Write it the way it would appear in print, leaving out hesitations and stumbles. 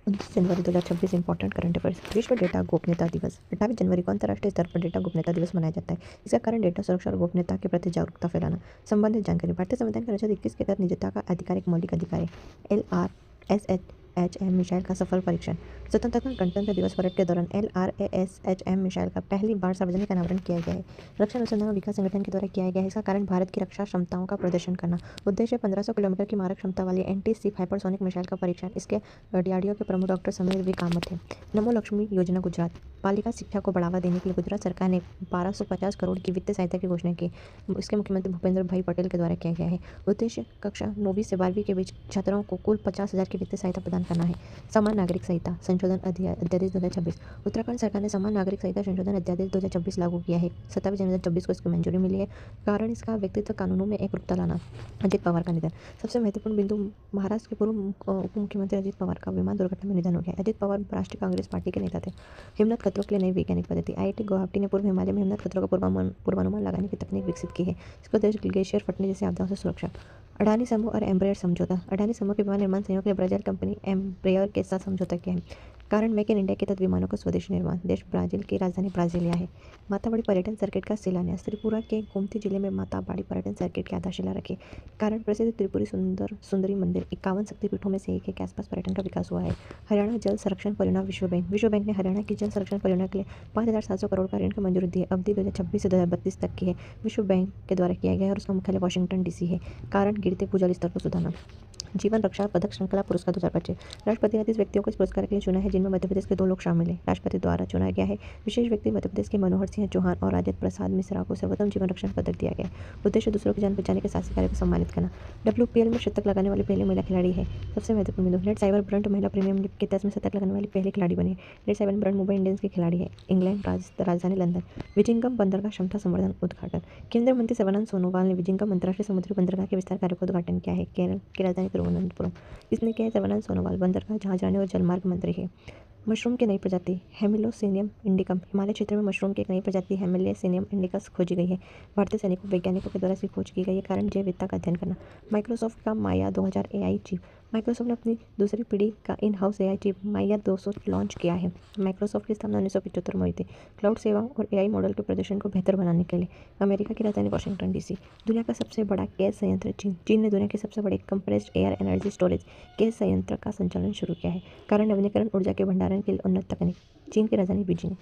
29 जनवरी 2026 important current affairs. विश्व data गोपनीयता दिवस 28 जनवरी को अंतर्राष्ट्रीय स्तर पर डेटा गोपनीयता दिवस मनाया जाता है। इसका कारण डेटा सुरक्षा और गोपनीयता के प्रति जागरूकता फैलाना। संबंधित जानकारी। भारतीय संविधान के अनुच्छेद 21 के तहत निजता का आधिकारिक मौलिक अधिकार है। LRSHM मिसाइल का सफल परीक्षण। स्वतंत्रता गणतंत्र दिवस परेड के दौरान LRSHM मिसाइल का पहली बार सार्वजनिक अनावरण किया गया है। रक्षा अनुसंधान और विकास संगठन के द्वारा किया गया है। इसका कारण भारत की रक्षा क्षमताओं का प्रदर्शन करना। उद्देश्य 1500 किलोमीटर की मारक क्षमता वाली एंटी-शिप हाइपरसोनिक मिसाइल का परीक्षण। इसके डीआरडीओ के प्रमुख डॉक्टर समीर वी कामत हैं। नमो लक्ष्मी योजना गुजरात। बालिका शिक्षा को बढ़ावा देने के लिए गुजरात सरकार ने 1250 करोड़ की वित्तीय सहायता की घोषणा की। इसके मुख्यमंत्री भूपेंद्र भाई पटेल के द्वारा किया गया है। उद्देश्य कक्षा 9वीं से 12वीं के बीच छात्रों को कुल 50,000 की वित्तीय सहायता प्रदान करना है। समान नागरिक संहिता संशोधन अध्यादेश 2026। उत्तराखंड सरकार ने समान नागरिक संहिता संशोधन अध्यादेश 2026 लागू किया है। 27 जनवरी 2026 को इसकी मंजूरी मिली है। कारण इसका व्यक्तित्व कानूनों में एकरूपता लाना। अजित पवार का निधन। सबसे महत्वपूर्ण बिंदु, महाराष्ट्र के पूर्व उप मुख्यमंत्री अजित पवार का विमान दुर्घटना में निधन हो गया। अजित पवार राष्ट्रीय कांग्रेस पार्टी के नेता थे। हिमनद खतरों के लिए नई वैज्ञानिक पद्धति। आईआईटी गुवाहाटी ने पूर्व हिमालय में हिमनद खतरों का पूर्वानुमान लगाने की तकनीक विकसित की है। इसका उद्देश्य ग्लेशियर फटने जैसी आपदाओं से सुरक्षा। अडानी समूह और एम्ब्रेयर समझौता। अडानी समूह के विमान निर्माण संयोग के लिए ब्राजील कंपनी एम्ब्रेयर के साथ समझौता किया है। कारण मेक इन इंडिया के तहत विमानों का स्वदेशी निर्माण। देश ब्राजील की राजधानी ब्राजीलिया है। माताबाड़ी पर्यटन सर्किट का शिलान्यास। त्रिपुरा के गोमती जिले में माताबाड़ी पर्यटन सर्किट की आधारशिला रखी। कारण प्रसिद्ध त्रिपुरी सुंदरी मंदिर 51 शक्तिपीठों में से एक है के आसपास पर्यटन का विकास हुआ है। हरियाणा जल संरक्षण परियोजना। विश्व बैंक ने हरियाणा की जल संरक्षण परियोजना के लिए 5,700 करोड़ का ऋण की मंजूरी दी है। अवधि 2026 से 2032 तक की है। विश्व बैंक के द्वारा किया गया है और उसका मुख्यालय वाशिंगटन डीसी है। कारण गिरते भूजल स्तर को सुधारना। जीवन रक्षा पदक श्रृंखला पुरस्कार 2025। राष्ट्रपति ने 30 व्यक्तियों को इस पुरस्कार के लिए चुना है, जिनमें मध्य प्रदेश के 2 लोग शामिल हैं। राष्ट्रपति द्वारा चुना गया है। विशेष व्यक्ति मध्य प्रदेश के मनोहर सिंह चौहान और राजेंद्र प्रसाद मिश्रा को सर्वोत्तम जीवन रक्षण पदक दिया गया है। उद्देश्य दूसरों की जान बचाने के साहसी कार्य को सम्मानित करना। WPL में शतक लगाने वाली पहली महिला खिलाड़ी है। सबसे महत्वपूर्ण बिंदु, नेट साइबर ब्रंट महिला प्रीमियर लीग के टेस्ट में शतक लगाने वाली पहली खिलाड़ी बनी है। Net Sciver Brunt Mumbai Indians की खिलाड़ी है। इंग्लैंड राजधानी लंदन। विजिंगम बंदरगाह क्षमता संवर्धन उद्घाटन। केंद्रीय मंत्री सर्बानंद सोनोवाल ने विजिंगम अंतर्राष्ट्रीय समुद्री बंदरगाह के विस्तार कार्य का उद्घाटन किया है। केरल की राजधानी तिरुवनंतपुरम। इसने किया है। सर्बानंद सोनोवाल बंदरगाह, जहाजरानी और जलमार्ग मंत्री है। मशरूम की नई प्रजाति हेमिलोसिनियम इंडिकम। हिमालय क्षेत्र में मशरूम की एक नई प्रजाति हेमिलोसिनियम इंडिकस खोजी गई है। भारतीय सैनिकों वैज्ञानिकों के द्वारा इसकी खोज की गई है। कारण जैव विविधता का अध्ययन करना। माइक्रोसॉफ्ट का माया 2000 एआई चिप। माइक्रोसॉफ्ट ने अपनी दूसरी पीढ़ी का in house AI chip Maya 200 launch किया है। माइक्रोसॉफ्ट की स्थापना 1975 में हुई थी। क्लाउड सेवा और एआई मॉडल के प्रदर्शन को बेहतर बनाने के लिए। अमेरिका की राजधानी वाशिंगटन डीसी। दुनिया का सबसे बड़ा गैस संयंत्र चीन। चीन ने दुनिया के सबसे बड़े compressed air energy storage gas संयंत्र का संचालन शुरू किया है। कारण नवीनीकरण ऊर्जा के भंडारण के लिए उन्नत तकनीक। चीन की राजधानी बीजिंग।